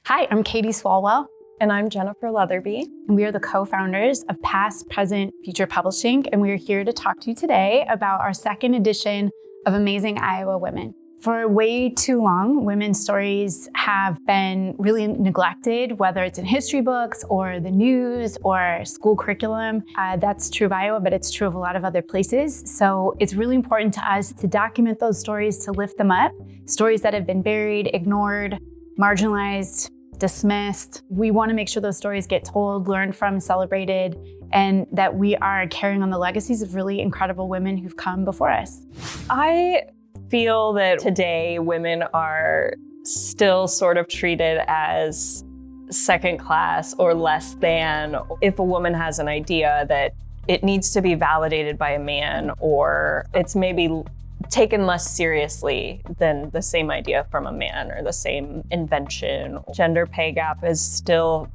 Hi, I'm Katy Swalwell. And I'm Jennifer Leatherby. And we are the co-founders of Past, Present, Future Publishing. And we are here to talk to you today about our second edition of Amazing Iowa Women. For way too long, women's stories have been really neglected, whether it's in history books or the news or school curriculum. That's true of Iowa, but it's true of a lot of other places. So it's really important to us to document those stories, to lift them up, stories that have been buried, ignored, marginalized, dismissed. We want to make sure those stories get told, learned from, celebrated, and that we are carrying on the legacies of really incredible women who've come before us. I feel that today women are still sort of treated as second class or less than. If a woman has an idea, that it needs to be validated by a man, or it's maybe taken less seriously than the same idea from a man or the same invention. Gender pay gap is still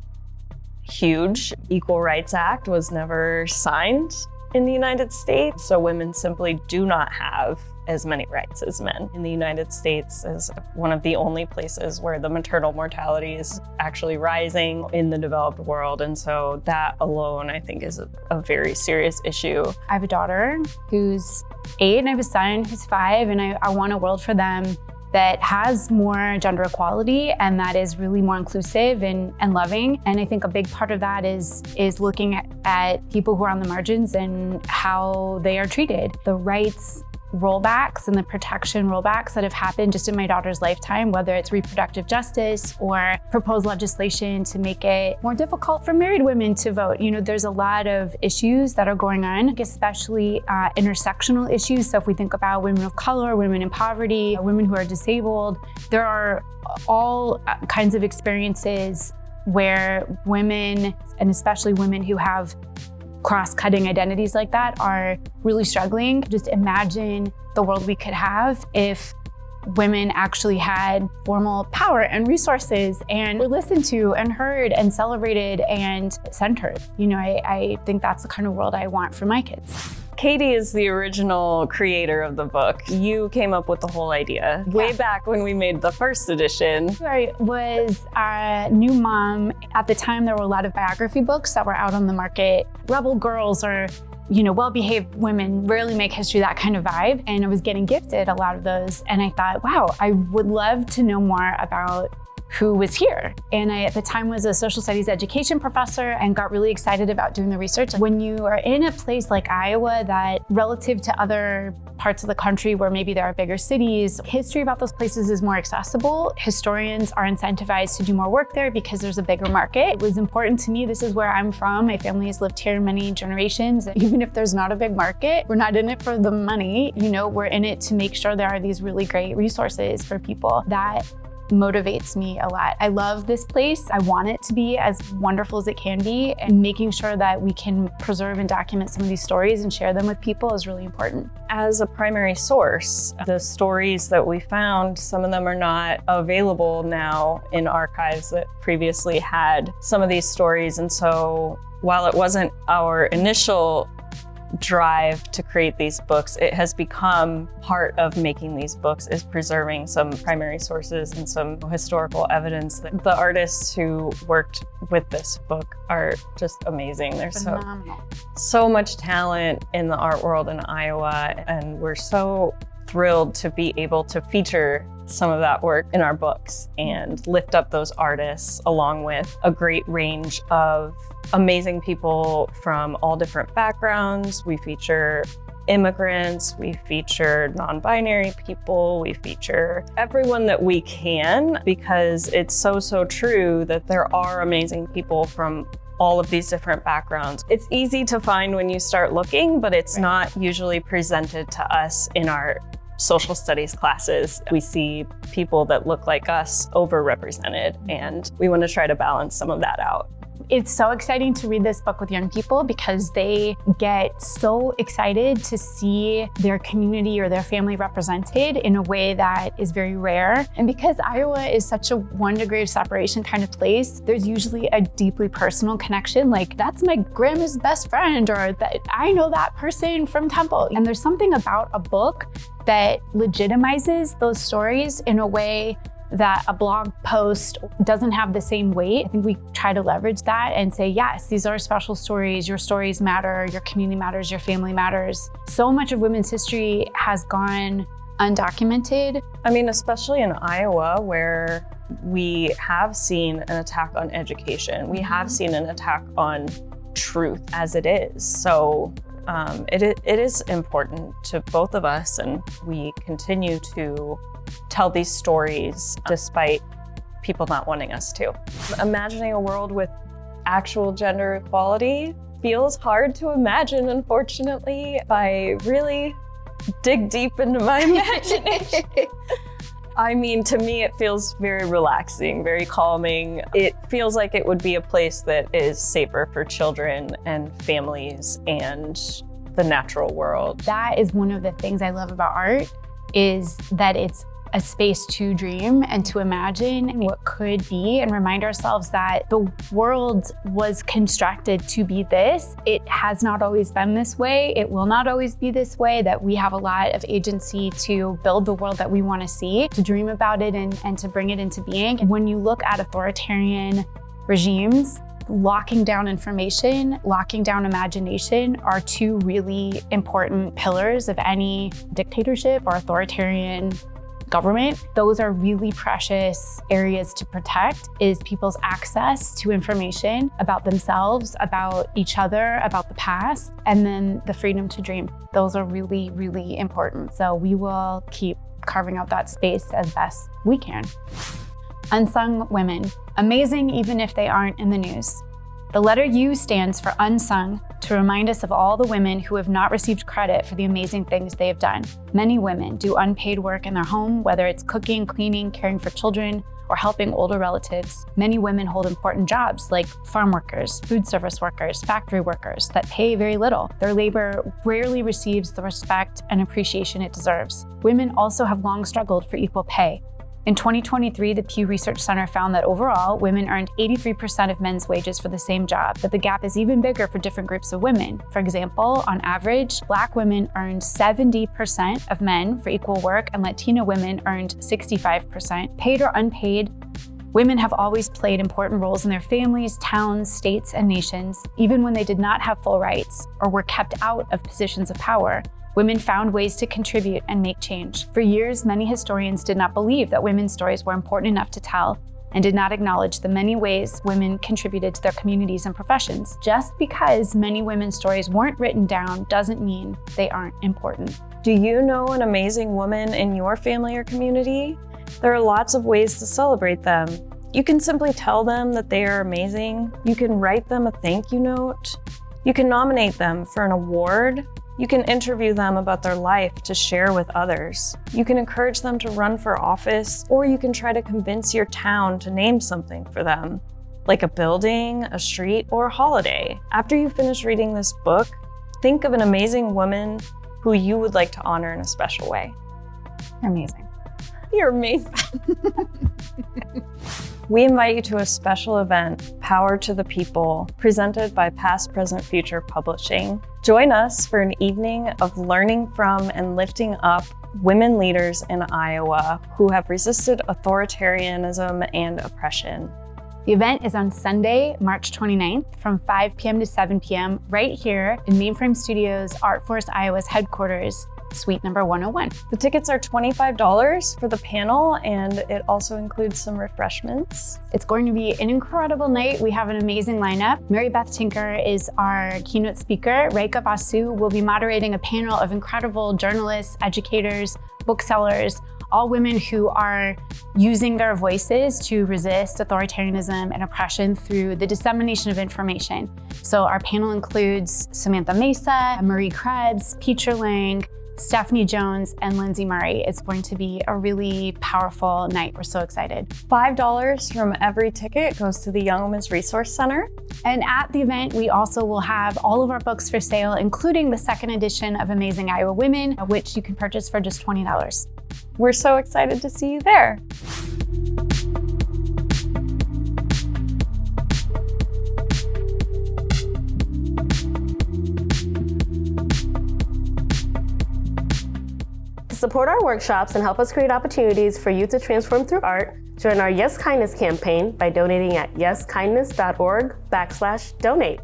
huge. Equal Rights Act was never signed in the United States, so women simply do not have as many rights as men. In the United States is one of the only places where the maternal mortality is actually rising in the developed world. And so that alone, I think, is a very serious issue. I have a daughter who's 8 and I have a son who's 5, and I want a world for them that has more gender equality and that is really more inclusive and loving. And I think a big part of that is looking at people who are on the margins and how they are treated. The rights rollbacks and the protection rollbacks that have happened just in my daughter's lifetime, whether it's reproductive justice or proposed legislation to make it more difficult for married women to vote. You know, there's a lot of issues that are going on, especially intersectional issues. So if we think about women of color, women in poverty, women who are disabled, there are all kinds of experiences where women, and especially women who have cross-cutting identities like that, are really struggling. Just imagine the world we could have if women actually had formal power and resources and were listened to and heard and celebrated and centered. You know, I think that's the kind of world I want for my kids. Katy is the original creator of the book. You came up with the whole idea way back when we made the first edition. I was a new mom. At the time, there were a lot of biography books that were out on the market. Rebel girls or, you know, well-behaved women rarely make history, that kind of vibe. And I was getting gifted a lot of those. And I thought, wow, I would love to know more about who was here. And I, at the time, was a social studies education professor and got really excited about doing the research. When you are in a place like Iowa that, relative to other parts of the country where maybe there are bigger cities, history about those places is more accessible. Historians are incentivized to do more work there because there's a bigger market. It was important to me. This is where I'm from. My family has lived here many generations. Even if there's not a big market, we're not in it for the money. You know, we're in it to make sure there are these really great resources for people. That motivates me a lot. I love this place. I want it to be as wonderful as it can be, and making sure that we can preserve and document some of these stories and share them with people is really important. As a primary source, the stories that we found, some of them are not available now in archives that previously had some of these stories. And so while it wasn't our initial drive to create these books, it has become part of making these books is preserving some primary sources and some historical evidence. That the artists who worked with this book are just amazing. There's so much talent in the art world in Iowa, and we're so thrilled to be able to feature some of that work in our books and lift up those artists, along with a great range of amazing people from all different backgrounds. We feature immigrants, we feature non-binary people, we feature everyone that we can, because it's so true that there are amazing people from all of these different backgrounds. It's easy to find when you start looking, but it's not usually presented to us in our social studies classes. We see people that look like us overrepresented, and we want to try to balance some of that out. It's so exciting to read this book with young people because they get so excited to see their community or their family represented in a way that is very rare. And because Iowa is such a 1 degree of separation kind of place, there's usually a deeply personal connection. Like, that's my grandma's best friend, or that I know that person from Temple. And there's something about a book that legitimizes those stories in a way that a blog post doesn't have the same weight. I think we try to leverage that and say, yes, these are special stories. Your stories matter. Your community matters. Your family matters. So much of women's history has gone undocumented. I mean, especially in Iowa, where we have seen an attack on education. We have seen an attack on truth as it is. So it is important to both of us, and we continue to tell these stories despite people not wanting us to. Imagining a world with actual gender equality feels hard to imagine, unfortunately. If I really dig deep into my imagination, I mean, to me, it feels very relaxing, very calming. It feels like it would be a place that is safer for children and families and the natural world. That is one of the things I love about art, is that it's a space to dream and to imagine what could be, and remind ourselves that the world was constructed to be this. It has not always been this way. It will not always be this way, that we have a lot of agency to build the world that we want to see, to dream about it and to bring it into being. And when you look at authoritarian regimes, locking down information, locking down imagination are two really important pillars of any dictatorship or authoritarian government. Those are really precious areas to protect, is people's access to information about themselves, about each other, about the past, and then the freedom to dream. Those are really, really important. So we will keep carving out that space as best we can. Unsung women, amazing even if they aren't in the news. The letter U stands for unsung, to remind us of all the women who have not received credit for the amazing things they have done. Many women do unpaid work in their home, whether it's cooking, cleaning, caring for children, or helping older relatives. Many women hold important jobs like farm workers, food service workers, factory workers that pay very little. Their labor rarely receives the respect and appreciation it deserves. Women also have long struggled for equal pay. In 2023, the Pew Research Center found that overall, women earned 83% of men's wages for the same job, but the gap is even bigger for different groups of women. For example, on average, Black women earned 70% of men for equal work, and Latina women earned 65%. Paid or unpaid, women have always played important roles in their families, towns, states, and nations. Even when they did not have full rights or were kept out of positions of power, women found ways to contribute and make change. For years, many historians did not believe that women's stories were important enough to tell, and did not acknowledge the many ways women contributed to their communities and professions. Just because many women's stories weren't written down doesn't mean they aren't important. Do you know an amazing woman in your family or community? There are lots of ways to celebrate them. You can simply tell them that they are amazing. You can write them a thank you note. You can nominate them for an award. You can interview them about their life to share with others. You can encourage them to run for office, or you can try to convince your town to name something for them, like a building, a street, or a holiday. After you finish reading this book, think of an amazing woman who you would like to honor in a special way. You're amazing. You're amazing. We invite you to a special event, Power to the People, presented by Past, Present, Future Publishing. Join us for an evening of learning from and lifting up women leaders in Iowa who have resisted authoritarianism and oppression. The event is on Sunday, March 29th from 5 p.m. to 7 p.m. right here in Mainframe Studios, ArtForce Iowa's headquarters, suite number 101. The tickets are $25 for the panel, and it also includes some refreshments. It's going to be an incredible night. We have an amazing lineup. Mary Beth Tinker is our keynote speaker. Rekha Basu will be moderating a panel of incredible journalists, educators, booksellers, all women who are using their voices to resist authoritarianism and oppression through the dissemination of information. So our panel includes Samantha Mesa, Marie Krebs, Petra, Lange, Stephanie Jones, and Linzi Murray. It's going to be a really powerful night. We're so excited. $5 from every ticket goes to the Young Women's Resource Center. And at the event, we also will have all of our books for sale, including the second edition of Amazing Iowa Women, which you can purchase for just $20. We're so excited to see you there. To support our workshops and help us create opportunities for you to transform through art, join our Yes Kindness campaign by donating at yeskindness.org/donate.